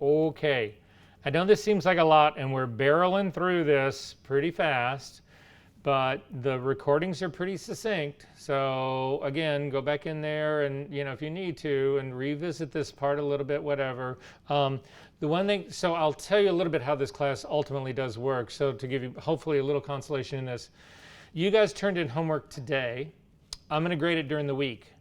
Okay, I know this seems like a lot and we're barreling through this pretty fast, but the recordings are pretty succinct. So again, go back in there and, if you need to, and revisit this part a little bit, whatever. The one thing, so I'll tell you a little bit how this class ultimately does work. So to give you hopefully a little consolation in this, you guys turned in homework today. I'm going to grade it during the week.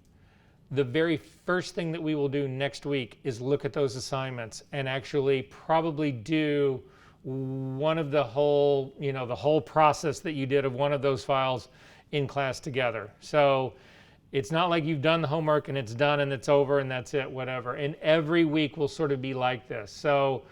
The very first thing that we will do next week is look at those assignments and actually probably do one of the whole, the whole process that you did of one of those files in class together. So it's not like you've done the homework and it's done and it's over and that's it, whatever. And every week will sort of be like this. So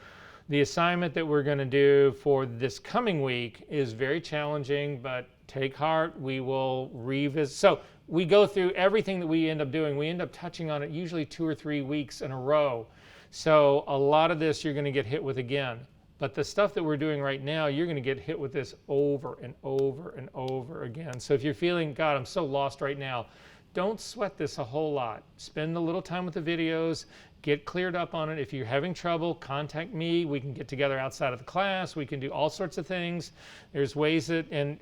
the assignment that we're going to do for this coming week is very challenging, but take heart, we will revisit. So we go through everything that we end up doing. We end up touching on it usually 2 or 3 weeks in a row. So a lot of this you're going to get hit with again. But the stuff that we're doing right now, you're going to get hit with this over and over and over again. So if you're feeling, God, I'm so lost right now, don't sweat this a whole lot. Spend a little time with the videos, get cleared up on it. If you're having trouble, contact me. We can get together outside of the class. We can do all sorts of things. There's ways that, and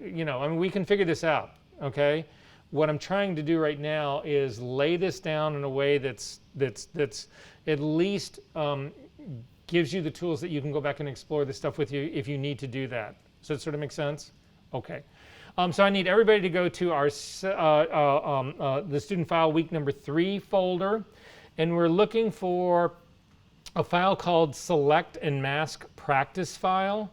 we can figure this out, okay? What I'm trying to do right now is lay this down in a way that's at least gives you the tools that you can go back and explore this stuff with you if you need to do that. Does that sort of make sense? Okay. So I need everybody to go to our the student file week number 3 folder, and we're looking for a file called Select and Mask Practice File.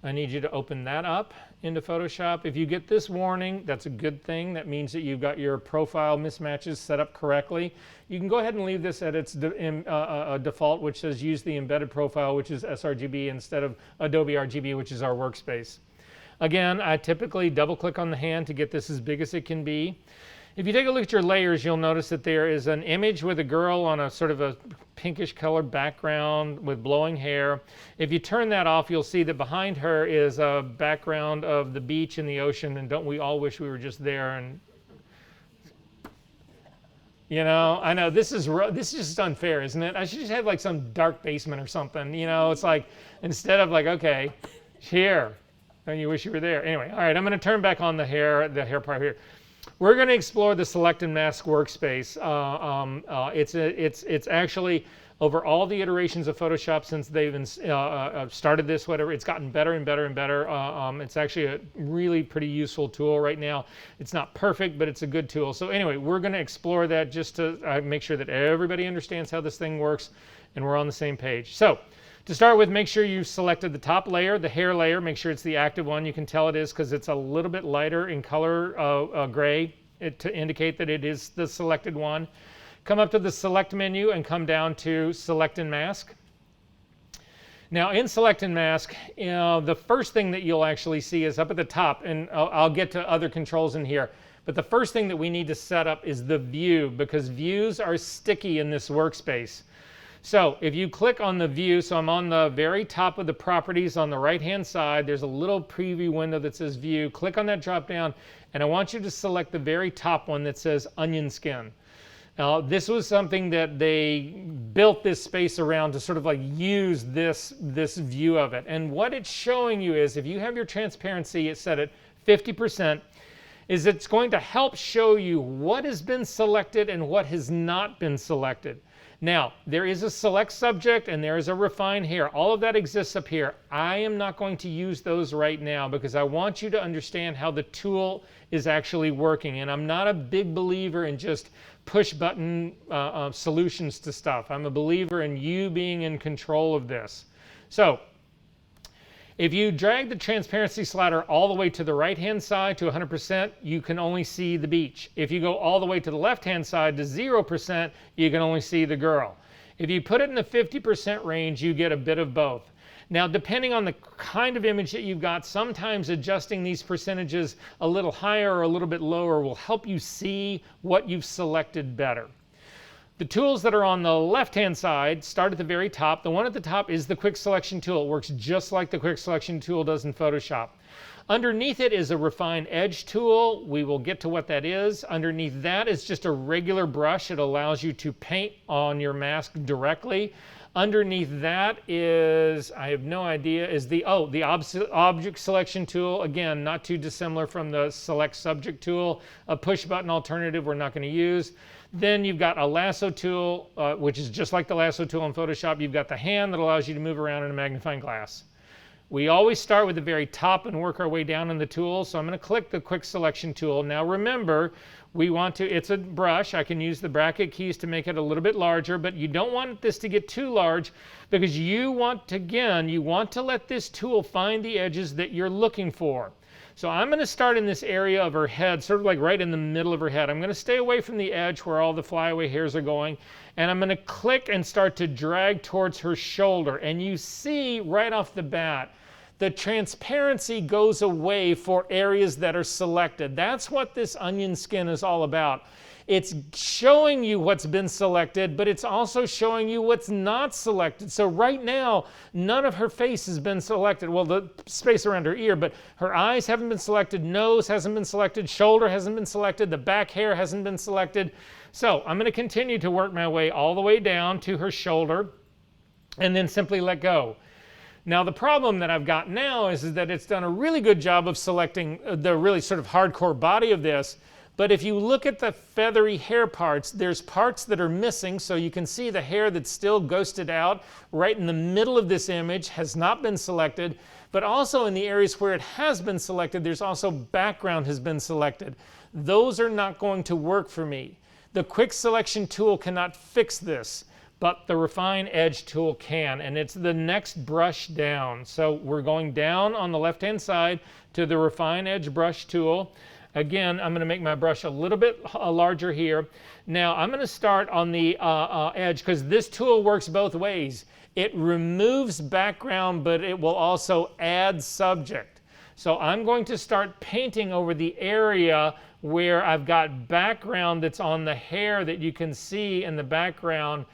I need you to open that up into Photoshop. If you get this warning, that's a good thing. That means that you've got your profile mismatches set up correctly. You can go ahead and leave this at its default, which says use the embedded profile, which is sRGB, instead of Adobe RGB, which is our workspace. Again, I typically double click on the hand to get this as big as it can be. If you take a look at your layers, you'll notice that there is an image with a girl on a sort of a pinkish colored background with blowing hair. If you turn that off, you'll see that behind her is a background of the beach and the ocean, and don't we all wish we were just there? And I know this is just unfair, isn't it? I should just have like some dark basement or something. It's like, instead of like, okay, here, and you wish you were there. Anyway, all right, I'm going to turn back on the hair part here. We're going to explore the Select and Mask workspace. It's actually, over all the iterations of Photoshop since they've started this, whatever, it's gotten better and better and better. It's actually a really pretty useful tool right now. It's not perfect, but it's a good tool. So anyway, we're going to explore that just to make sure that everybody understands how this thing works and we're on the same page. So to start with, make sure you've selected the top layer, the hair layer. Make sure it's the active one. You can tell it is because it's a little bit lighter in color, gray, to indicate that it is the selected one. Come up to the Select menu and come down to Select and Mask. Now in Select and Mask, the first thing that you'll actually see is up at the top, and I'll get to other controls in here, but the first thing that we need to set up is the view, because views are sticky in this workspace. So if you click on the view, so I'm on the very top of the properties on the right hand side, there's a little preview window that says view. Click on that drop down, and I want you to select the very top one that says onion skin. Now this was something that they built this space around to sort of like use this view of it. And what it's showing you is, if you have your transparency set at 50%, is it's going to help show you what has been selected and what has not been selected. Now, there is a select subject and there is a refine hair. All of that exists up here. I am not going to use those right now because I want you to understand how the tool is actually working. And I'm not a big believer in just push button solutions to stuff. I'm a believer in you being in control of this. So if you drag the transparency slider all the way to the right-hand side to 100%, you can only see the beach. If you go all the way to the left-hand side to 0%, you can only see the girl. If you put it in the 50% range, you get a bit of both. Now, depending on the kind of image that you've got, sometimes adjusting these percentages a little higher or a little bit lower will help you see what you've selected better. The tools that are on the left-hand side start at the very top. The one at the top is the Quick Selection tool. It works just like the Quick Selection tool does in Photoshop. Underneath it is a Refine Edge tool. We will get to what that is. Underneath that is just a regular brush. It allows you to paint on your mask directly. Underneath that is, I have no idea, is the object selection tool. Again, not too dissimilar from the select subject tool. A push button alternative we're not going to use. Then you've got a lasso tool, which is just like the lasso tool in Photoshop. You've got the hand that allows you to move around in a magnifying glass. We always start with the very top and work our way down in the tool. So I'm going to click the quick selection tool. Now remember, we want to, it's a brush. I can use the bracket keys to make it a little bit larger, but you don't want this to get too large because you want to, again, you want to let this tool find the edges that you're looking for. So I'm going to start in this area of her head, sort of like right in the middle of her head. I'm going to stay away from the edge where all the flyaway hairs are going. And I'm going to click and start to drag towards her shoulder. And you see right off the bat, the transparency goes away for areas that are selected. That's what this onion skin is all about. It's showing you what's been selected, but it's also showing you what's not selected. So right now, none of her face has been selected. Well, the space around her ear, but her eyes haven't been selected, nose hasn't been selected, shoulder hasn't been selected, the back hair hasn't been selected. So I'm going to continue to work my way all the way down to her shoulder and then simply let go. Now the problem that I've got now is that it's done a really good job of selecting the really sort of hardcore body of this. But if you look at the feathery hair parts, there's parts that are missing. So you can see the hair that's still ghosted out right in the middle of this image has not been selected. But also in the areas where it has been selected, there's also background has been selected. Those are not going to work for me. The quick selection tool cannot fix this, but the refine edge tool can, and it's the next brush down. So we're going down on the left-hand side to the refine edge brush tool. Again, I'm going to make my brush a little bit larger here. Now I'm going to start on the edge because this tool works both ways. It removes background, but it will also add subject. So I'm going to start painting over the area where I've got background that's on the hair that you can see in the background.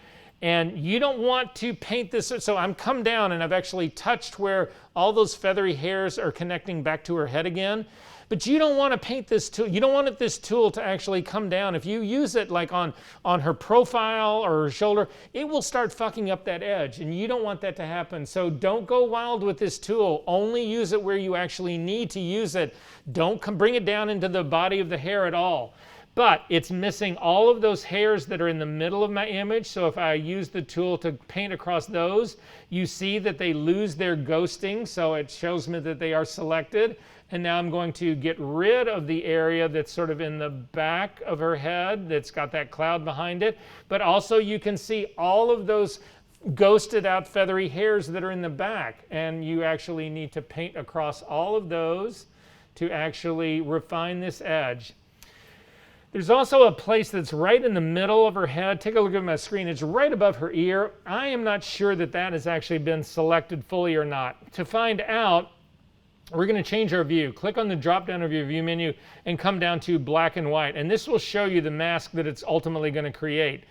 And you don't want to paint this, so I'm come down and I've actually touched where all those feathery hairs are connecting back to her head again. But you don't want to paint this tool, you don't want this tool to actually come down. If you use it like on her profile or her shoulder, it will start fucking up that edge, and you don't want that to happen. So don't go wild with this tool. Only use it where you actually need to use it. Don't bring it down into the body of the hair at all. But it's missing all of those hairs that are in the middle of my image. So if I use the tool to paint across those, you see that they lose their ghosting. So it shows me that they are selected. And now I'm going to get rid of the area that's sort of in the back of her head that's got that cloud behind it. But also you can see all of those ghosted out feathery hairs that are in the back. And you actually need to paint across all of those to actually refine this edge. There's also a place that's right in the middle of her head. Take a look at my screen. It's right above her ear. I am not sure that that has actually been selected fully or not. To find out, we're going to change our view. Click on the drop down of your view menu and come down to black and white. And this will show you the mask that it's ultimately going to create.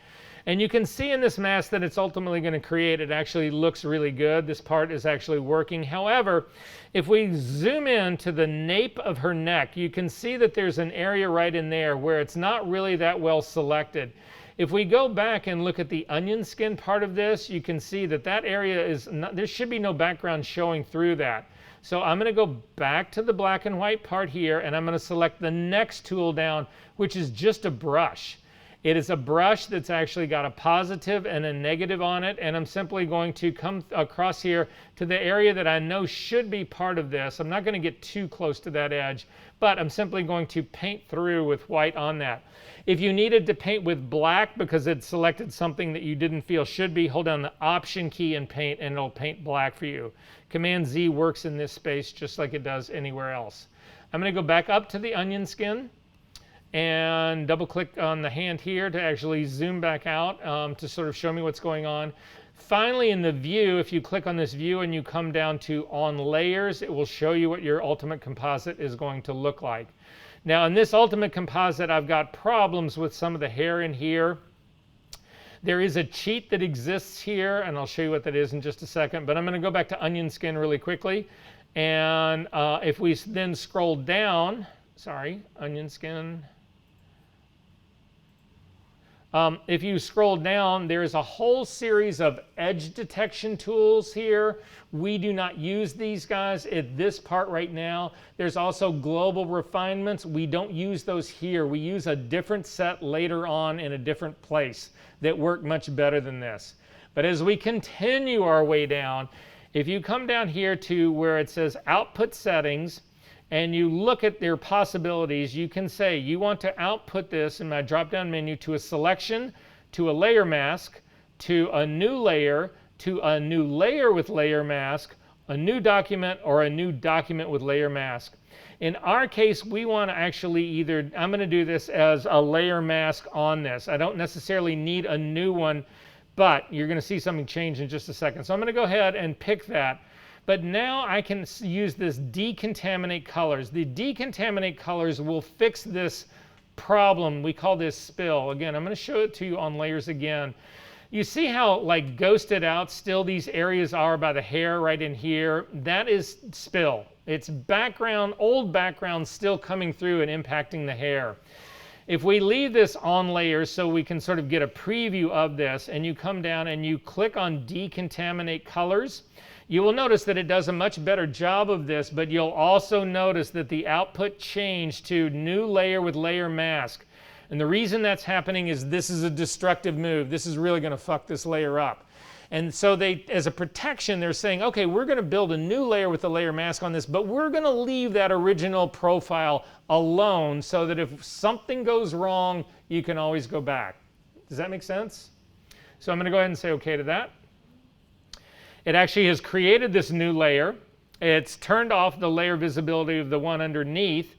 And you can see in this mask that it's ultimately going to create, it actually looks really good. This part is actually working. However, if we zoom in to the nape of her neck, you can see that there's an area right in there where it's not really that well selected. If we go back and look at the onion skin part of this, you can see that that area is not, there should be no background showing through that. So I'm going to go back to the black and white part here, and I'm going to select the next tool down, which is just a brush. It is a brush that's actually got a positive and a negative on it, and I'm simply going to come across here to the area that I know should be part of this. I'm not going to get too close to that edge, but I'm simply going to paint through with white on that. If you needed to paint with black because it selected something that you didn't feel should be, hold down the Option key and paint, and it'll paint black for you. Command Z works in this space just like it does anywhere else. I'm going to go back up to the onion skin and double click on the hand here to actually zoom back out to sort of show me what's going on. Finally, in the view, if you click on this view and you come down to on layers, it will show you what your ultimate composite is going to look like. Now in this ultimate composite, I've got problems with some of the hair in here. There is a cheat that exists here, and I'll show you what that is in just a second, but I'm going to go back to onion skin really quickly. And if we then scroll down, sorry, onion skin. If you scroll down, there's a whole series of edge detection tools here. We do not use these guys at this part right now. There's also global refinements. We don't use those here. We use a different set later on in a different place that work much better than this. But as we continue our way down, if you come down here to where it says output settings, and you look at their possibilities, you can say you want to output this in my drop-down menu to a selection, to a layer mask, to a new layer with layer mask, a new document, or a new document with layer mask. In our case, we want to actually either, I'm going to do this as a layer mask on this. I don't necessarily need a new one, but you're going to see something change in just a second. So I'm going to go ahead and pick that. But now I can use this Decontaminate Colors. The Decontaminate Colors will fix this problem. We call this spill. Again, I'm going to show it to you on layers again. You see how like ghosted out still these areas are by the hair right in here? That is spill. It's background, old background still coming through and impacting the hair. If we leave this on layers so we can sort of get a preview of this, and you come down and you click on Decontaminate Colors, you will notice that it does a much better job of this, but you'll also notice that the output changed to new layer with layer mask. And the reason that's happening is this is a destructive move. This is really going to fuck this layer up. And so they, as a protection, they're saying, okay, we're going to build a new layer with a layer mask on this, but we're going to leave that original profile alone so that if something goes wrong, you can always go back. Does that make sense? So I'm going to go ahead and say okay to that. It actually has created this new layer. It's turned off the layer visibility of the one underneath.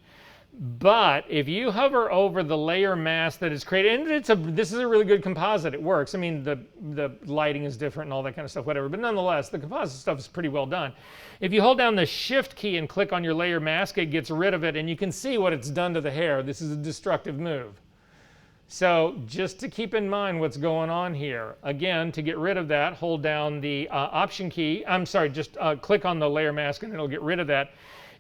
But if you hover over the layer mask that is created, and this is a really good composite, it works. I mean, the lighting is different and all that kind of stuff, whatever. But nonetheless, the composite stuff is pretty well done. If you hold down the Shift key and click on your layer mask, it gets rid of it, and you can see what it's done to the hair. This is a destructive move. So just to keep in mind what's going on here. Again, to get rid of that, hold down the Option key. I'm sorry, just click on the layer mask and it'll get rid of that.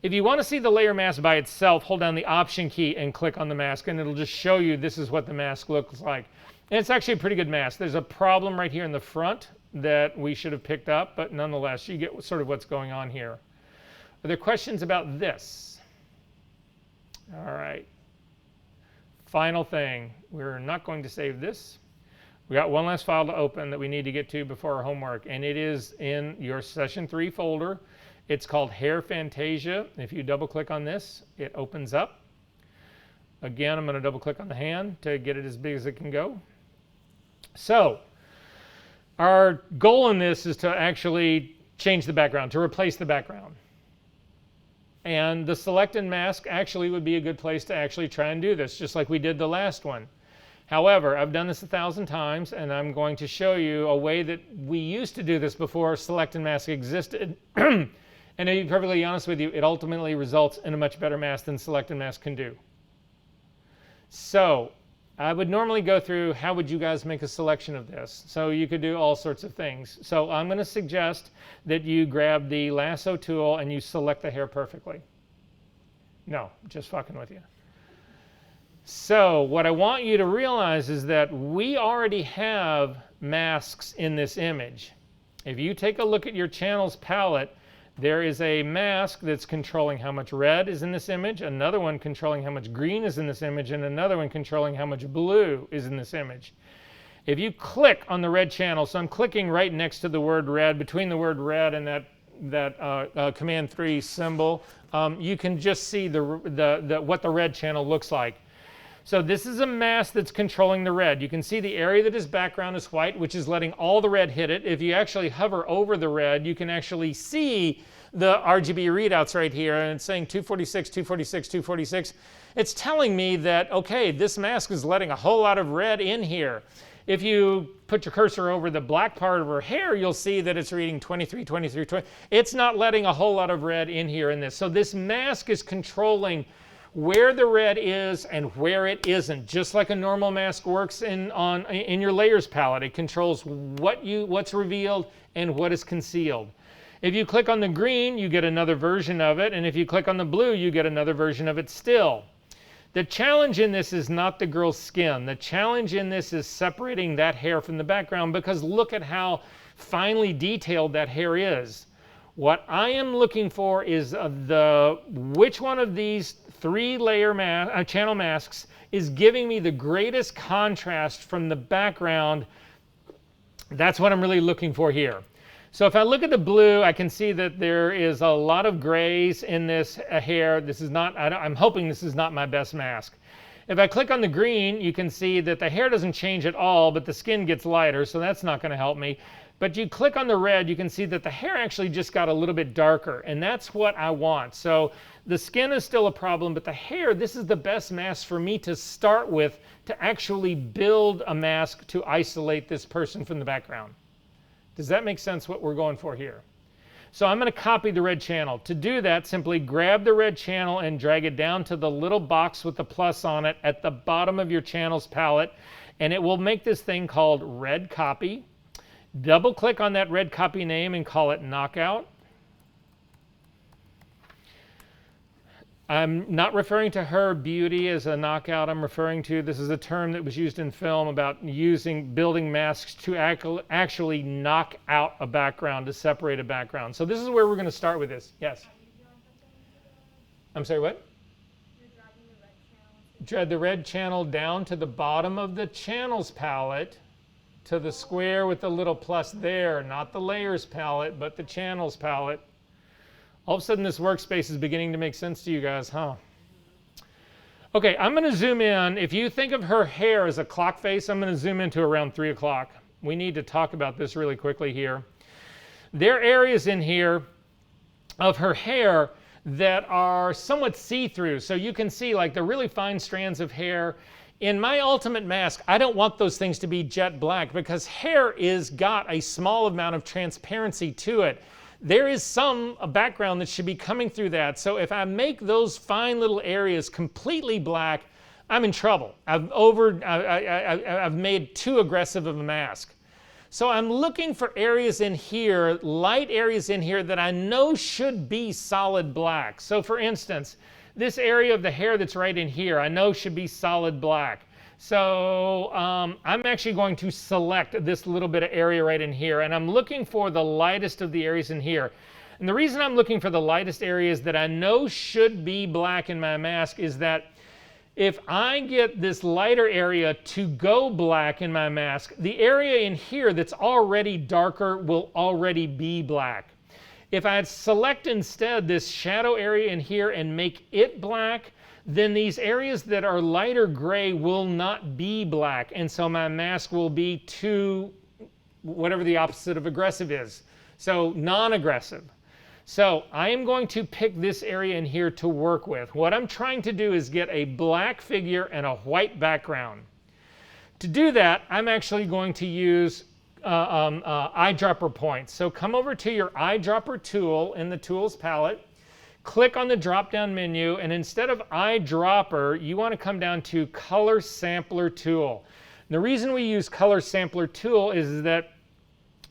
If you want to see the layer mask by itself, hold down the Option key and click on the mask, and it'll just show you this is what the mask looks like. And it's actually a pretty good mask. There's a problem right here in the front that we should have picked up, but nonetheless, you get sort of what's going on here. Are there questions about this? All right. Final thing, we're not going to save this. We got one last file to open that we need to get to before our homework, and it is in your Session 3 folder. It's called Hair Fantasia. If you double click on this, it opens up. Again, I'm going to double click on the hand to get it as big as it can go. So, our goal in this is to actually change the background, to replace the background. And the Select and Mask actually would be a good place to actually try and do this, just like we did the last one. However, I've done this 1,000 times, and I'm going to show you a way that we used to do this before Select and Mask existed. And to be perfectly honest with you, it ultimately results in a much better mask than Select and Mask can do. So I would normally go through how would you guys make a selection of this. So you could do all sorts of things. So I'm going to suggest that you grab the Lasso Tool and you select the hair perfectly. No, just fucking with you. So what I want you to realize is that we already have masks in this image. If you take a look at your channels palette, there is a mask that's controlling how much red is in this image, another one controlling how much green is in this image, and another one controlling how much blue is in this image. If you click on the red channel, so I'm clicking right next to the word red, between the word red and that Command 3 symbol, you can just see what the red channel looks like. So this is a mask that's controlling the red. You can see the area that is background is white, which is letting all the red hit it. If you actually hover over the red, you can actually see the RGB readouts right here, and it's saying 246, 246, 246. It's telling me that, okay, this mask is letting a whole lot of red in here. If you put your cursor over the black part of her hair, you'll see that it's reading 23, 23, 20. It's not letting a whole lot of red in here in this. So this mask is controlling where the red is and where it isn't, just like a normal mask works in your layers palette. It controls what's revealed and what is concealed. If you click on the green, you get another version of it, and if you click on the blue, you get another version of it still. The challenge in this is not the girl's skin. The challenge in this is separating that hair from the background, because look at how finely detailed that hair is. What I am looking for is which one of these 3-layer channel masks is giving me the greatest contrast from the background. That's what I'm really looking for here. So if I look at the blue, I can see that there is a lot of grays in this hair. This is not, I'm hoping this is not my best mask. If I click on the green, you can see that the hair doesn't change at all, but the skin gets lighter, so that's not going to help me. But you click on the red, you can see that the hair actually just got a little bit darker, and that's what I want. So the skin is still a problem, but the hair, this is the best mask for me to start with to actually build a mask to isolate this person from the background. Does that make sense what we're going for here? So I'm going to copy the red channel. To do that, simply grab the red channel and drag it down to the little box with the plus on it at the bottom of your channels palette, and it will make this thing called Red Copy. Double click on that red copy name and call it Knockout. I'm not referring to her beauty as a knockout. I'm referring to, this is a term that was used in film about building masks to actually knock out a background, to separate a background. So this is where we're going to start with this. Yes? I'm sorry, what? Drag the red channel down to the bottom of the channels palette, to the square with the little plus there, not the layers palette, but the channels palette. All of a sudden this workspace is beginning to make sense to you guys, huh? Okay, I'm going to zoom in. If you think of her hair as a clock face, I'm going to zoom into around 3 o'clock. We need to talk about this really quickly here. There are areas in here of her hair that are somewhat see-through. So you can see like the really fine strands of hair. In my ultimate mask, I don't want those things to be jet black, because hair is got a small amount of transparency to it. There is some background that should be coming through that. So if I make those fine little areas completely black, I'm in trouble. I've made too aggressive of a mask. So I'm looking for areas in here, light areas in here that I know should be solid black. So for instance, this area of the hair that's right in here, I know should be solid black. So I'm actually going to select this little bit of area right in here, and I'm looking for the lightest of the areas in here. And the reason I'm looking for the lightest areas that I know should be black in my mask is that if I get this lighter area to go black in my mask, the area in here that's already darker will already be black. If I select instead this shadow area in here and make it black, then these areas that are lighter gray will not be black, and so my mask will be too, whatever the opposite of aggressive is, so non-aggressive. So I am going to pick this area in here to work with. What I'm trying to do is get a black figure and a white background. To do that, I'm actually going to use eyedropper points. So come over to your eyedropper tool in the Tools palette, click on the drop-down menu, and instead of eyedropper, you want to come down to Color Sampler Tool. And the reason we use Color Sampler Tool is that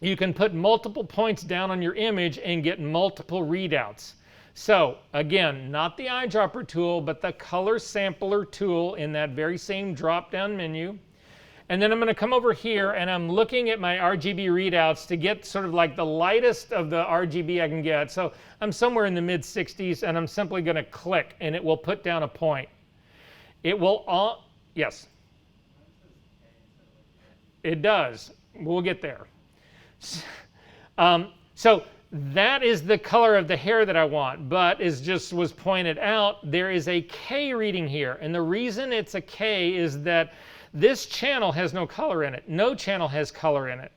you can put multiple points down on your image and get multiple readouts. So again, not the eyedropper tool, but the Color Sampler Tool in that very same drop-down menu. And then I'm going to come over here and I'm looking at my RGB readouts to get sort of like the lightest of the RGB I can get. So I'm somewhere in the mid 60s, and I'm simply going to click and it will put down a point. It will yes. It does. We'll get there. So that is the color of the hair that I want, but as just was pointed out, there is a K reading here. And the reason it's a K is that this channel has no color in it. No channel has color in it.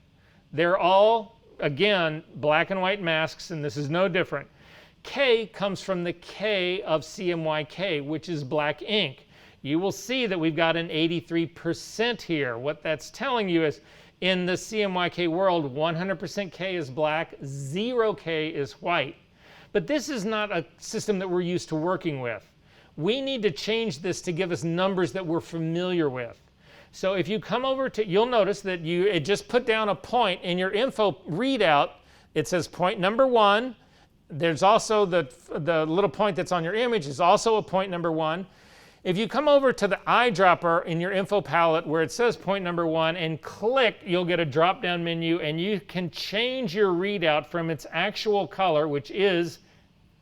They're all, again, black and white masks, and this is no different. K comes from the K of CMYK, which is black ink. You will see that we've got an 83% here. What that's telling you is in the CMYK world, 100% K is black, 0K is white. But this is not a system that we're used to working with. We need to change this to give us numbers that we're familiar with. So if you come over to, you'll notice that it just put down a point in your info readout. It says point number 1. There's also the little point that's on your image is also a point number 1. If you come over to the eyedropper in your info palette where it says point number 1 and click, you'll get a drop down menu and you can change your readout from its actual color, which is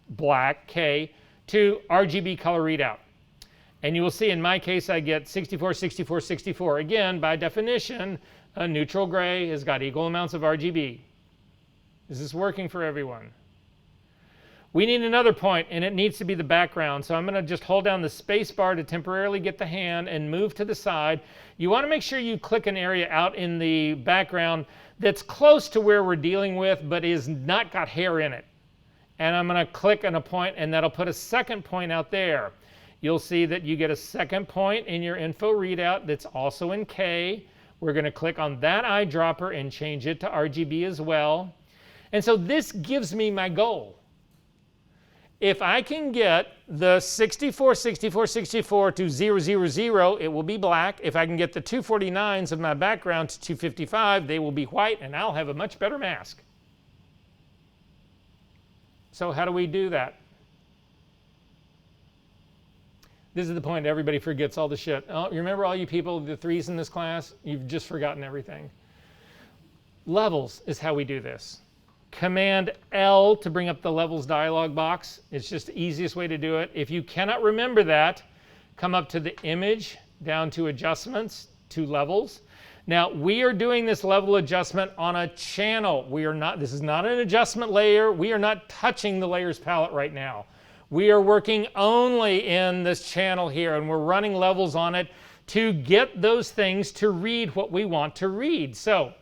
black, K, to RGB color readout. And you will see in my case I get 64, 64, 64. Again, by definition, a neutral gray has got equal amounts of RGB. Is this working for everyone? We need another point, and it needs to be the background. So I'm going to just hold down the space bar to temporarily get the hand and move to the side. You want to make sure you click an area out in the background that's close to where we're dealing with, but is not got hair in it. And I'm going to click on a point, and that'll put a second point out there. You'll see that you get a second point in your info readout that's also in K. We're going to click on that eyedropper and change it to RGB as well. And so this gives me my goal. If I can get the 64, 64, 64 to 0, 0, 0, it will be black. If I can get the 249s of my background to 255, they will be white, and I'll have a much better mask. So how do we do that? This is the point everybody forgets all the shit. Oh, you remember all you people, the 3s in this class? You've just forgotten everything. Levels is how we do this. Command L to bring up the levels dialog box. It's just the easiest way to do it. If you cannot remember that, come up to the image, down to adjustments, to levels. Now we are doing this level adjustment on a channel. We are not, this is not an adjustment layer. We are not touching the layers palette right now. We are working only in this channel here, and we're running levels on it to get those things to read what we want to read. So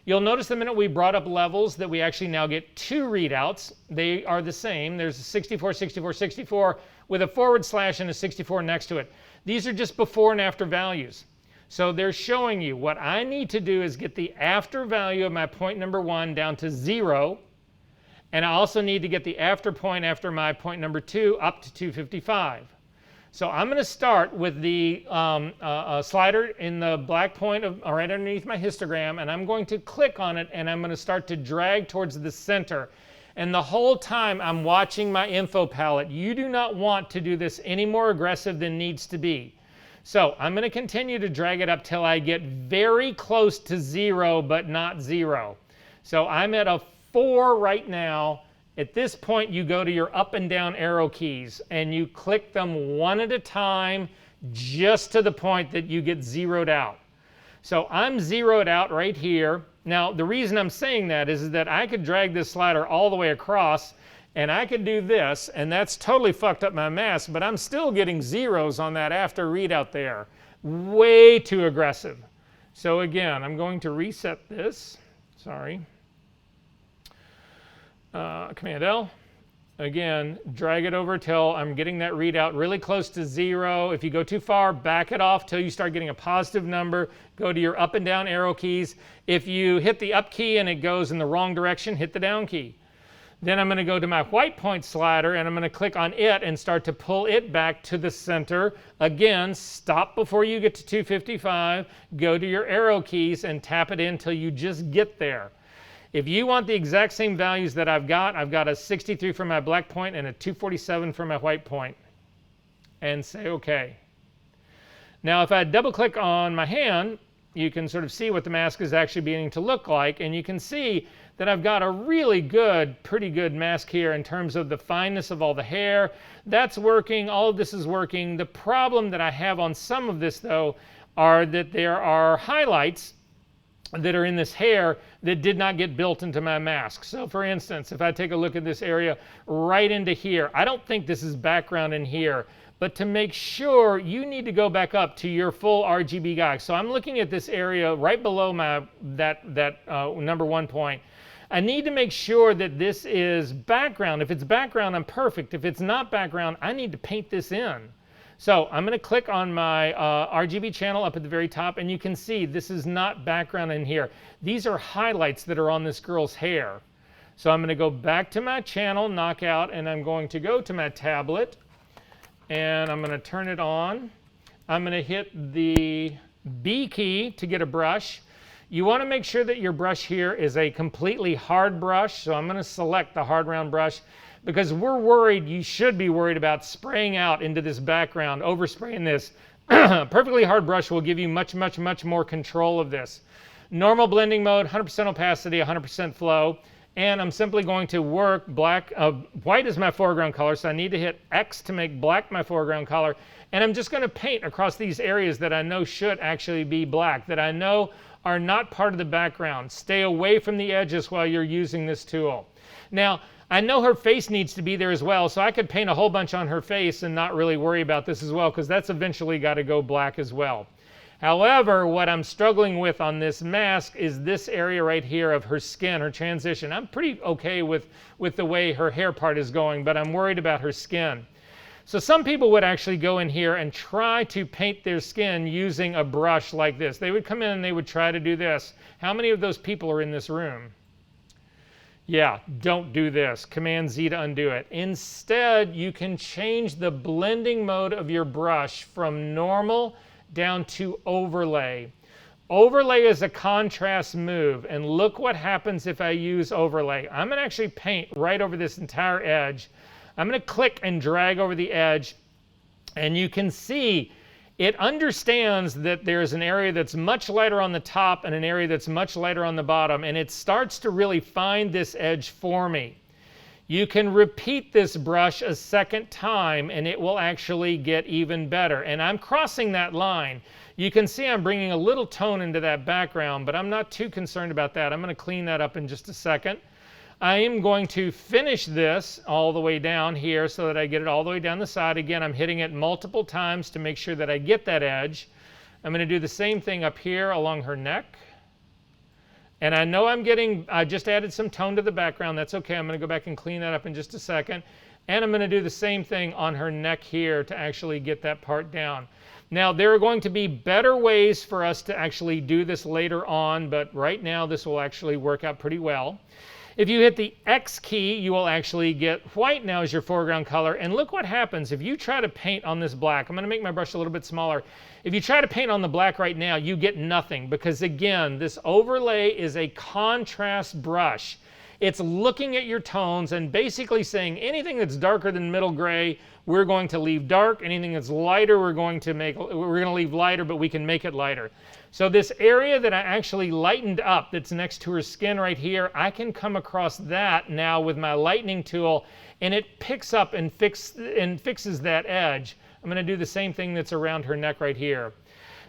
you'll notice the minute we brought up levels that we actually now get 2 readouts. They are the same. There's a 64, 64, 64 with a / and a 64 next to it. These are just before and after values. So they're showing you what I need to do is get the after value of my point number 1 down to 0. And I also need to get the after point after my point number 2 up to 255. So I'm going to start with the slider in the black point right underneath my histogram, and I'm going to click on it, and I'm going to start to drag towards the center. And the whole time I'm watching my info palette. You do not want to do this any more aggressive than needs to be. So I'm going to continue to drag it up till I get very close to 0, but not 0. So I'm at a 4 right now. At this point, you go to your up and down arrow keys and you click them one at a time just to the point that you get zeroed out. So I'm zeroed out right here. Now, the reason I'm saying that is that I could drag this slider all the way across and I could do this, and that's totally fucked up my mask, but I'm still getting zeros on that after readout there. Way too aggressive. So again, I'm going to reset this. Sorry. Command L. Again, drag it over till I'm getting that readout really close to 0. If you go too far, back it off till you start getting a positive number. Go to your up and down arrow keys. If you hit the up key and it goes in the wrong direction, hit the down key. Then I'm going to go to my white point slider and I'm going to click on it and start to pull it back to the center. Again, stop before you get to 255. Go to your arrow keys and tap it in until you just get there. If you want the exact same values that I've got a 63 for my black point and a 247 for my white point. And say OK. Now if I double click on my hand, you can sort of see what the mask is actually beginning to look like. And you can see that I've got a really good, pretty good mask here in terms of the fineness of all the hair. That's working. All of this is working. The problem that I have on some of this, though, are that there are highlights that are in this hair that did not get built into my mask. So for instance, if I take a look at this area right into here, I don't think this is background in here, but to make sure, you need to go back up to your full RGB guide. So I'm looking at this area right below my number 1 point. I need to make sure that this is background. If it's background, I'm perfect. If it's not background, I need to paint this in. So I'm going to click on my RGB channel up at the very top, and you can see this is not background in here. These are highlights that are on this girl's hair. So I'm going to go back to my channel, knockout, and I'm going to go to my tablet, and I'm going to turn it on. I'm going to hit the B key to get a brush. You want to make sure that your brush here is a completely hard brush. So I'm going to select the hard round brush because we're worried, you should be worried about spraying out into this background, overspraying this. Perfectly hard brush will give you much more control of this. Normal blending mode, 100% opacity, 100% flow. And I'm simply going to work black, white is my foreground color, so I need to hit X to make black my foreground color. And I'm just going to paint across these areas that I know should actually be black, that I know are not part of the background. Stay away from the edges while you're using this tool. Now, I know her face needs to be there as well, so I could paint a whole bunch on her face and not really worry about this as well, because that's eventually got to go black as well. However, what I'm struggling with on this mask is this area right here of her skin, her transition. I'm pretty okay with the way her hair part is going, but I'm worried about her skin. So some people would actually go in here and try to paint their skin using a brush like this. They would come in and they would try to do this. How many of those people are in this room? Yeah, don't do this. Command Z to undo it. Instead, you can change the blending mode of your brush from normal down to overlay. Overlay is a contrast move, and look what happens if I use overlay. I'm going to actually paint right over this entire edge. I'm going to click and drag over the edge, and you can see it understands that there's an area that's much lighter on the top and an area that's much lighter on the bottom, and it starts to really find this edge for me. You can repeat this brush a second time and it will actually get even better. And I'm crossing that line. You can see I'm bringing a little tone into that background, but I'm not too concerned about that. I'm going to clean that up in just a second. I am going to finish this all the way down here so that I get it all the way down the side. Again, I'm hitting it multiple times to make sure that I get that edge. I'm going to do the same thing up here along her neck. And I know I just added some tone to the background. That's okay. I'm going to go back and clean that up in just a second. And I'm going to do the same thing on her neck here to actually get that part down. Now, there are going to be better ways for us to actually do this later on, but right now this will actually work out pretty well. If you hit the X key, you will actually get white now as your foreground color. And look what happens if you try to paint on this black. I'm going to make my brush a little bit smaller. If you try to paint on the black right now, you get nothing because, again, this overlay is a contrast brush. It's looking at your tones and basically saying anything that's darker than middle gray, we're going to leave dark. Anything that's lighter, we're going to leave lighter, but we can make it lighter. So this area that I actually lightened up that's next to her skin right here, I can come across that now with my lightening tool, and it picks up and fixes that edge. I'm going to do the same thing that's around her neck right here.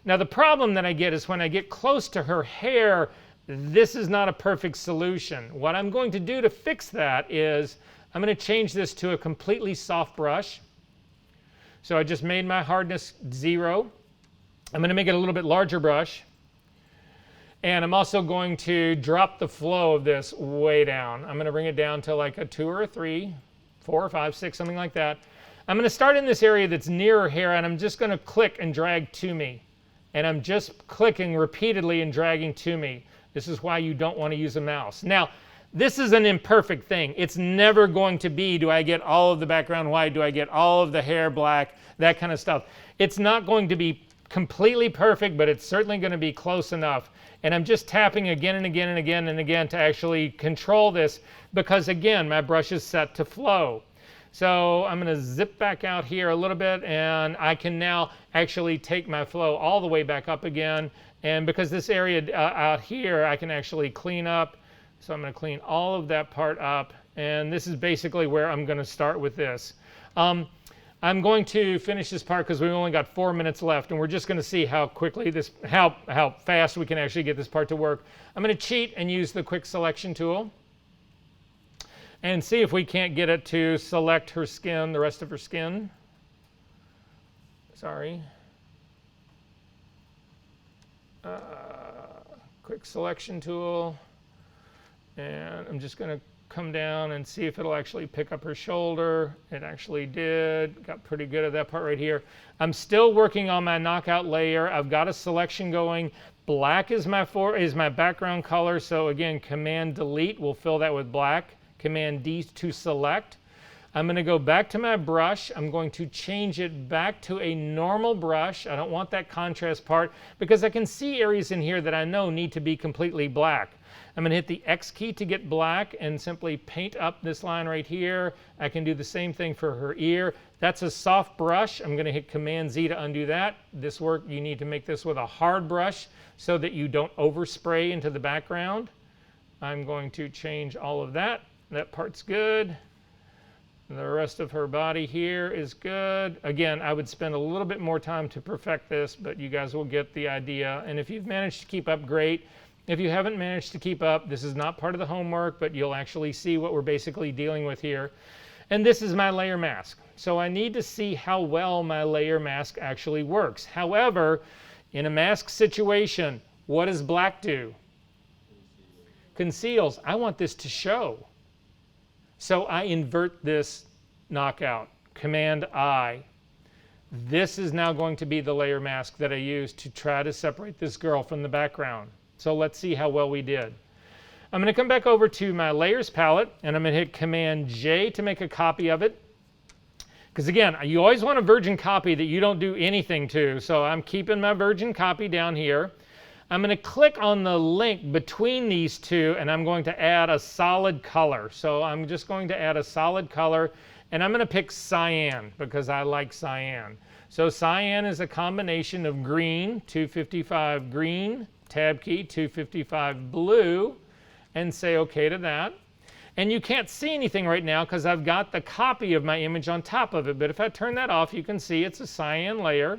Now the problem that I get is when I get close to her hair, this is not a perfect solution. What I'm going to do to fix that is I'm going to change this to a completely soft brush. So I just made my hardness 0. I'm going to make it a little bit larger brush. And I'm also going to drop the flow of this way down. I'm going to bring it down to like a 2 or a 3, 4 or 5, 6, something like that. I'm going to start in this area that's near her hair, and I'm just going to click and drag to me. And I'm just clicking repeatedly and dragging to me. This is why you don't want to use a mouse. Now, this is an imperfect thing. It's never going to be, do I get all of the background white? Do I get all of the hair black? That kind of stuff. It's not going to be completely perfect, but it's certainly going to be close enough. And I'm just tapping again and again and again and again to actually control this because, again, my brush is set to flow. So I'm going to zip back out here a little bit, and I can now actually take my flow all the way back up again. And because this area out here I can actually clean up, so I'm going to clean all of that part up. And this is basically where I'm going to start with this. I'm going to finish this part because we've only got 4 minutes left, and we're just going to see how quickly how fast we can actually get this part to work. I'm going to cheat and use the quick selection tool and see if we can't get it to select her skin, the rest of her skin. Sorry. Quick selection tool, and I'm just going to come down and see if it'll actually pick up her shoulder. It actually did. Got pretty good at that part right here. I'm still working on my knockout layer. I've got a selection going. Black is my background color, so again, Command Delete will fill that with black. Command D to select. I'm going to go back to my brush. I'm going to change it back to a normal brush. I don't want that contrast part because I can see areas in here that I know need to be completely black. I'm going to hit the X key to get black and simply paint up this line right here. I can do the same thing for her ear. That's a soft brush. I'm going to hit Command Z to undo that. This work, you need to make this with a hard brush so that you don't overspray into the background. I'm going to change all of that. That part's good. The rest of her body here is good. Again, I would spend a little bit more time to perfect this, but you guys will get the idea. And if you've managed to keep up, great. If you haven't managed to keep up, this is not part of the homework, but you'll actually see what we're basically dealing with here. And this is my layer mask. So I need to see how well my layer mask actually works. However, in a mask situation, what does black do? Conceals. I want this to show. So I invert this knockout, Command I. This is now going to be the layer mask that I use to try to separate this girl from the background. So let's see how well we did. I'm going to come back over to my layers palette and I'm going to hit Command J to make a copy of it. Because again, you always want a virgin copy that you don't do anything to. So I'm keeping my virgin copy down here. I'm going to click on the link between these two and I'm going to add a solid color. So I'm just going to add a solid color and I'm going to pick cyan because I like cyan. So cyan is a combination of green, 255 green, tab key, 255 blue, and say OK to that. And you can't see anything right now because I've got the copy of my image on top of it. But if I turn that off, you can see it's a cyan layer.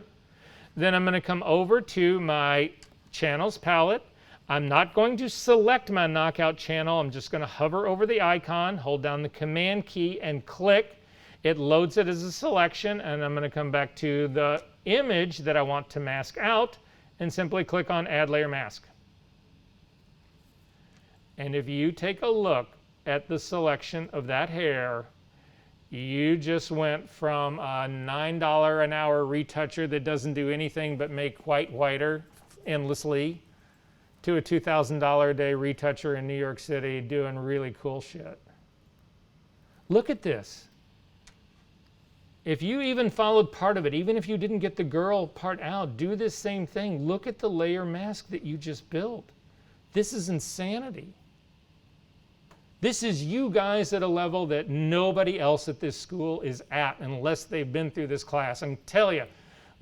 Then I'm going to come over to my Channels palette. I'm not going to select my knockout channel. I'm just going to hover over the icon, hold down the Command key, and click. It loads it as a selection, and I'm going to come back to the image that I want to mask out and simply click on Add Layer Mask. And if you take a look at the selection of that hair, you just went from a $9 an hour retoucher that doesn't do anything but make white whiter endlessly to a $2,000 a day retoucher in New York City doing really cool shit. Look at this. If you even followed part of it, even if you didn't get the girl part out, do this same thing. Look at the layer mask that you just built. This is insanity. This is you guys at a level that nobody else at this school is at unless they've been through this class. I tell you,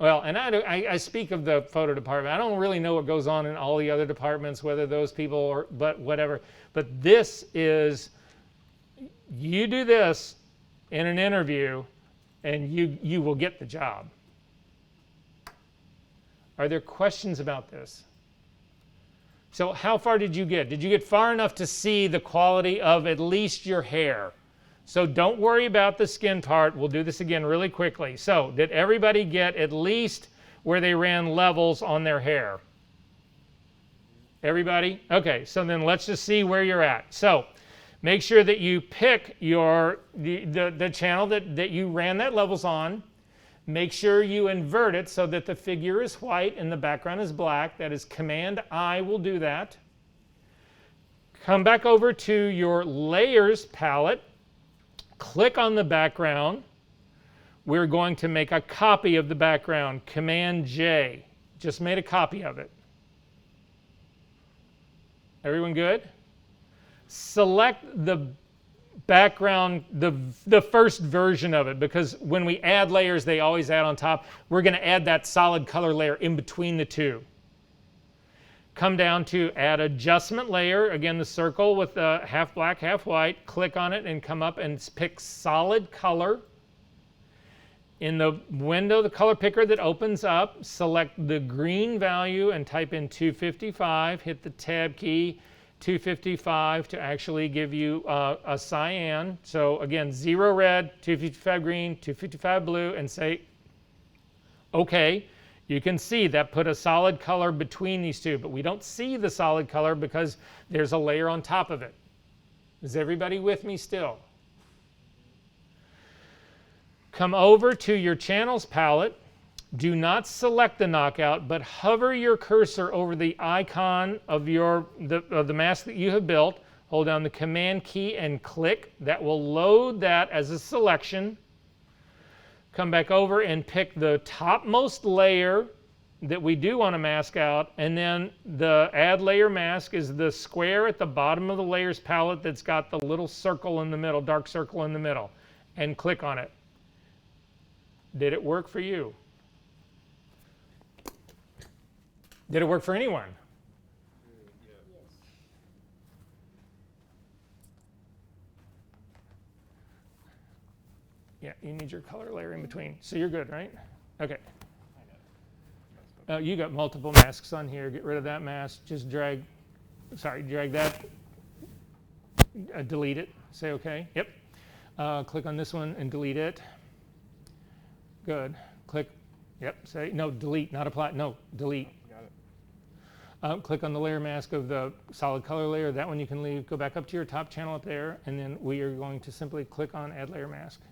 well, and I speak of the photo department. I don't really know what goes on in all the other departments, whether those people are, but whatever. But this is, you do this in an interview and you will get the job. Are there questions about this? So how far did you get? Did you get far enough to see the quality of at least your hair? So don't worry about the skin part. We'll do this again really quickly. So did everybody get at least where they ran levels on their hair? Everybody? Okay, so then let's just see where you're at. So make sure that you pick the channel that you ran that levels on. Make sure you invert it so that the figure is white and the background is black. That is Command I will do that. Come back over to your Layers palette. Click on the background. We're going to make a copy of the background. Command J. Just made a copy of it. Everyone good? Select the background, the first version of it, because when we add layers, they always add on top. We're going to add that solid color layer in between the two. Come down to Add Adjustment Layer. Again, the circle with the half black, half white. Click on it and come up and pick Solid Color. In the window, the color picker that opens up, select the green value and type in 255. Hit the Tab key, 255 to actually give you a cyan. So again, 0 red, 255 green, 255 blue, and say OK. You can see that put a solid color between these two, but we don't see the solid color because there's a layer on top of it. Is everybody with me still? Come over to your Channels palette. Do not select the knockout, but hover your cursor over the icon of the mask that you have built. hold down the Command key and click. That will load that as a selection. Come back over and pick the topmost layer that we do want to mask out, and then the Add Layer Mask is the square at the bottom of the layers palette that's got the little circle in the middle, dark circle in the middle, and click on it. Did it work for you? Did it work for anyone? Yeah, you need your color layer in between. So you're good, right? Okay. You got multiple masks on here. Get rid of that mask. Just drag that. Delete it. Say OK. Yep. Click on this one and delete it. Good. Click. Yep. Say no. Delete. Not apply. No. Delete. Got it. Click on the layer mask of the solid color layer. That one you can leave. Go back up to your top channel up there, and then we are going to simply click on Add Layer Mask.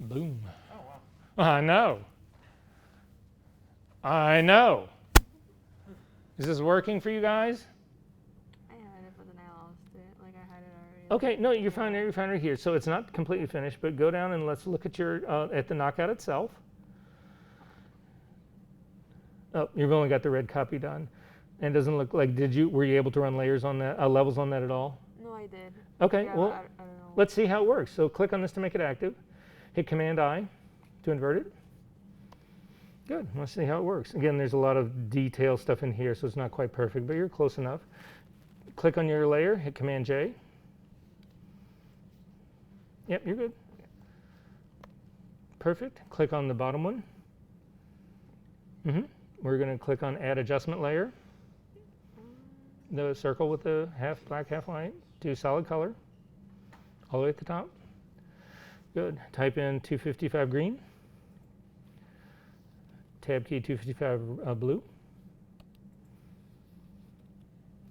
Boom. Oh wow. I know. I know. Is this working for you guys? I had it, but then I lost it. Like I had it already. Okay, no, you're fine. You're fine right here. So it's not completely finished, but go down and let's look at your at the knockout itself. Oh, you've only got the red copy done, and it doesn't look like. Were you able to run layers on that, levels on that at all? No, I did. Okay, Yeah, well, I don't know. let's see how it works. So click on this to make it active. Hit Command I to invert it. Good. Let's see how it works. Again, there's a lot of detail stuff in here, so it's not quite perfect, but you're close enough. Click on your layer, hit Command J. Yep, you're good. Perfect. Click on the bottom one. We're going to click on Add Adjustment Layer. The circle with the half black, half white. Do solid color. All the way at the top. Good. Type in 255 green. Tab key 255 blue.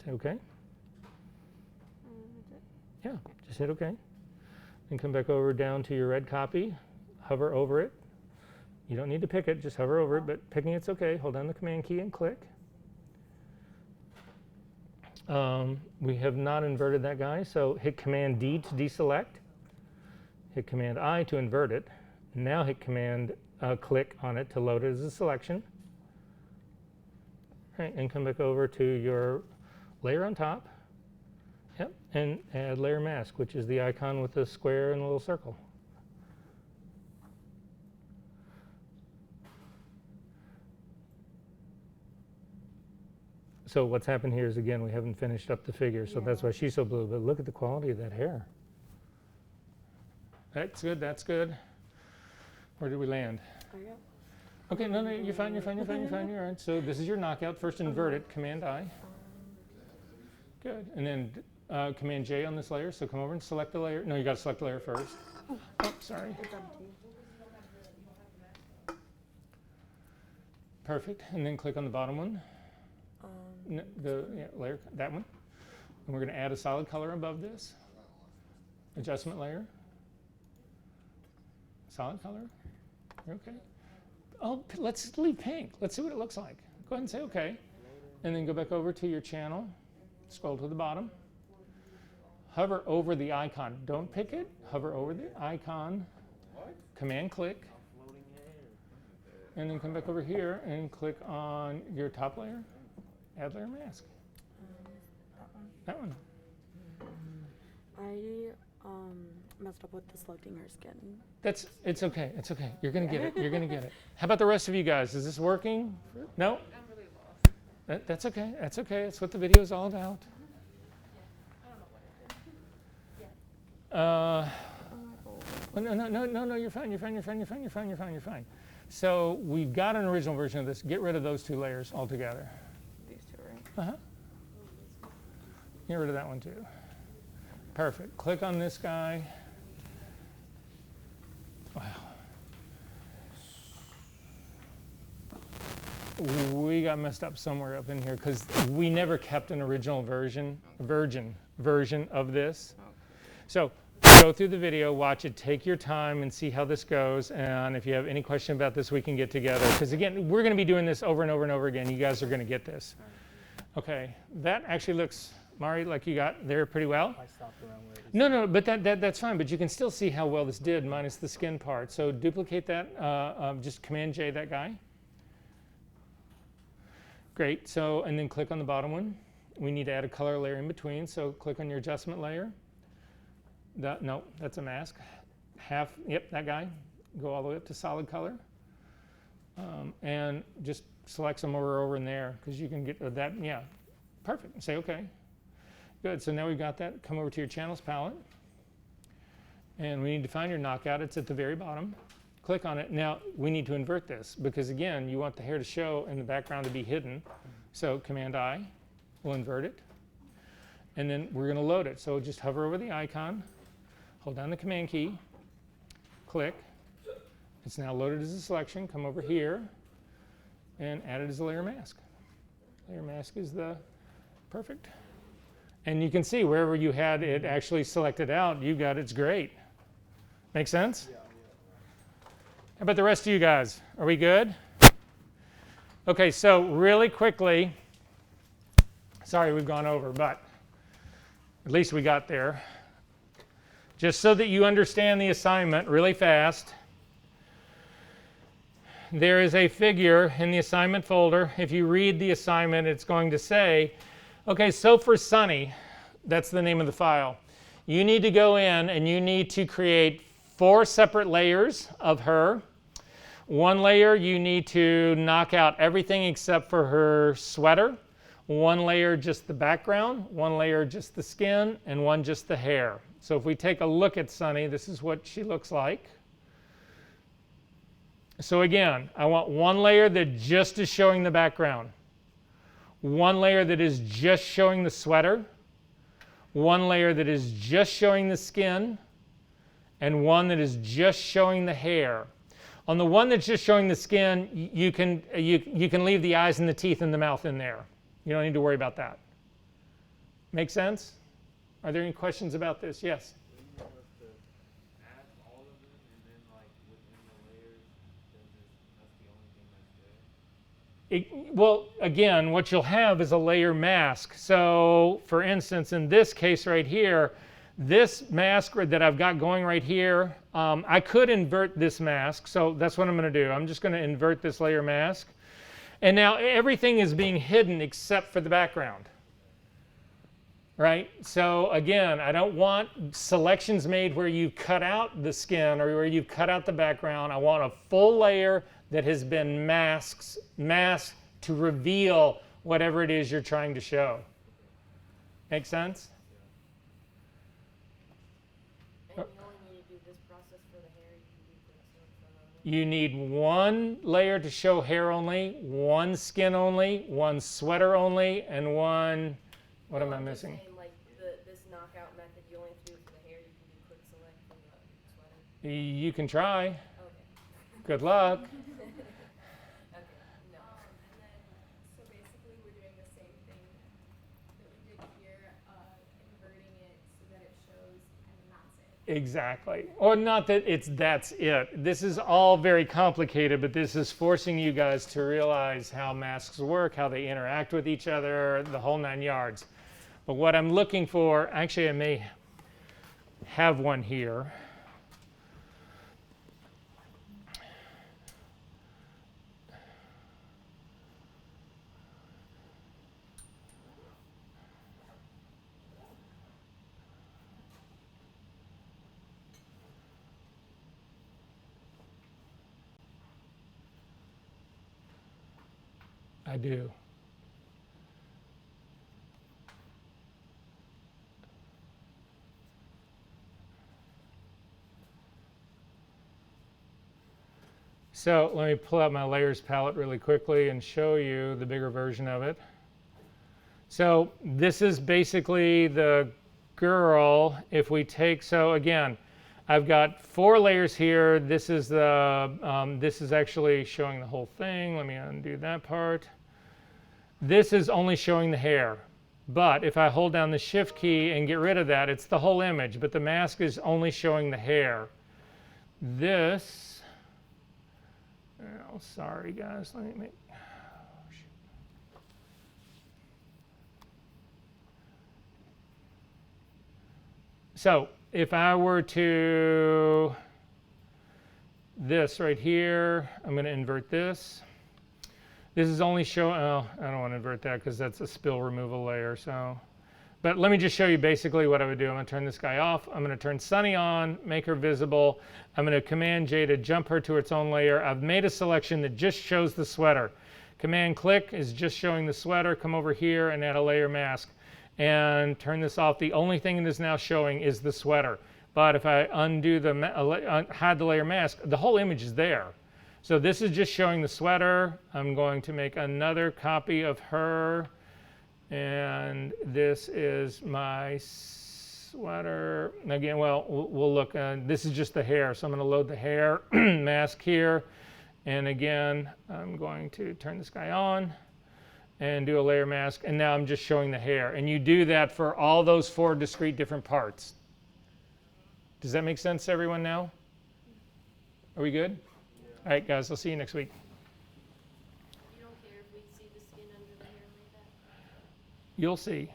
Say OK. Yeah, just hit OK. Then come back over down to your red copy. Hover over it. You don't need to pick it, just hover over it, but picking it's OK. Hold down the Command key and click. We have not inverted that guy, so hit Command D to deselect. Hit Command I to invert it. Now hit Command click on it to load it as a selection. Right, and come back over to your layer on top. Yep, and add Layer Mask, which is the icon with the square and the little circle. So what's happened here is, again, we haven't finished up the figure, so that's why she's so blue. But look at the quality of that hair. That's good, that's good. Where did we land? Okay, no, you're fine, you're all right. So this is your knockout. First invert it, Command I. Good, and then Command J on this layer. So come over and select the layer. No, you got to select the layer first. Oh, sorry. It's empty. Perfect, and then click on the bottom one. Layer, that one. And we're going to add a solid color above this. Adjustment layer. Solid color. Okay. Oh, let's leave pink. Let's see what it looks like. Go ahead and say OK. And then go back over to your channel. Scroll to the bottom. Hover over the icon. Don't pick it. Hover over the icon. Command click. And then come back over here and click on your top layer. Add Layer Mask. That one. I messed up with the selecting her skin. It's okay. It's okay. You're gonna get it. You're gonna get it. How about the rest of you guys? Is this working? No? I'm really lost. That's okay. That's okay. That's what the video is all about. I don't know what it is. No. You're fine. So we've got an original version of this. Get rid of those two layers altogether. These two, right? Get rid of that one too. Perfect. Click on this guy. Wow. We got messed up somewhere up in here because we never kept an original version of this. So go through the video, watch it, take your time and see how this goes. And if you have any question about this, we can get together. Because again, we're going to be doing this over and over and over again. You guys are going to get this. Okay, that actually looks Mari, like you got there pretty well? I stopped around where it was. No, but that's fine, but you can still see how well this did minus the skin part. So duplicate that, just Command J that guy. Great, so, and then click on the bottom one. We need to add a color layer in between, so click on your adjustment layer. No, that's a mask. Yep, that guy. Go all the way up to solid color. And just select somewhere over in there, because you can get that, yeah, perfect. Say okay. Good, so now we've got that. Come over to your channels palette. And we need to find your knockout. It's at the very bottom. Click on it. Now, we need to invert this, because again, you want the hair to show and the background to be hidden. So Command I will invert it. And then we're going to load it. So just hover over the icon, hold down the Command key, click. It's now loaded as a selection. Come over here and add it as a layer mask. Layer mask is the perfect. And you can see wherever you had it actually selected out, you got it's great. Make sense? Yeah. How about the rest of you guys? Are we good? Okay, so really quickly, sorry we've gone over, but at least we got there. Just so that you understand the assignment really fast, there is a figure in the assignment folder. If you read the assignment, it's going to say, okay, so for Sunny, that's the name of the file, you need to go in and you need to create 4 separate layers of her. One layer you need to knock out everything except for her sweater. One layer just the background, one layer just the skin, and one just the hair. So if we take a look at Sunny, this is what she looks like. So again, I want one layer that just is showing the background, one layer that is just showing the sweater, one layer that is just showing the skin, and one that is just showing the hair. On the one that's just showing the skin, you can leave the eyes and the teeth and the mouth in there. You don't need to worry about that. Make sense? Are there any questions about this? Yes? Well, again, what you'll have is a layer mask. So, for instance, in this case right here, this mask that I've got going right here, I could invert this mask. So that's what I'm going to do. I'm just going to invert this layer mask. And now everything is being hidden except for the background. Right? So again, I don't want selections made where you cut out the skin or where you cut out the background. I want a full layer that has been masked to reveal whatever it is you're trying to show. Make sense? And you only need to do this process for the hair. You need one layer to show hair only, one skin only, one sweater only, and one, what am I missing? Saying, like this knockout method, you only have to do it for the hair. You can do quick select from the sweater. You can try. Okay. Good luck. Okay. No. And then, so basically we're doing the same thing that we did here, inverting it so that it shows, and that's it. Exactly. Or not that that's it. This is all very complicated, but this is forcing you guys to realize how masks work, how they interact with each other, the whole 9 yards. But what I'm looking for, actually I may have one here. I do. So let me pull out my layers palette really quickly and show you the bigger version of it. So this is basically the girl. If we take, so again, I've got 4 layers here. This is the, this is actually showing the whole thing. Let me undo that part. This is only showing the hair. But if I hold down the shift key and get rid of that, it's the whole image, but the mask is only showing the hair. This, oh, sorry guys, let me make, So if I were to, this right here, I'm going to invert this. This is only showing, oh, I don't want to invert that because that's a spill removal layer. So, but let me just show you basically what I would do. I'm going to turn this guy off. I'm going to turn Sunny on, make her visible. I'm going to Command J to jump her to its own layer. I've made a selection that just shows the sweater. Command click is just showing the sweater. Come over here and add a layer mask and turn this off. The only thing it is now showing is the sweater. But if I undo the, hide the layer mask, the whole image is there. So this is just showing the sweater. I'm going to make another copy of her. And this is my sweater. Again, well, we'll look. This is just the hair. So I'm going to load the hair mask here. And again, I'm going to turn this guy on and do a layer mask. And now I'm just showing the hair. And you do that for all those 4 discrete different parts. Does that make sense to everyone now? Are we good? Yeah. All right, guys, I'll see you next week. You don't care if we see the skin under the hair like that? You'll see.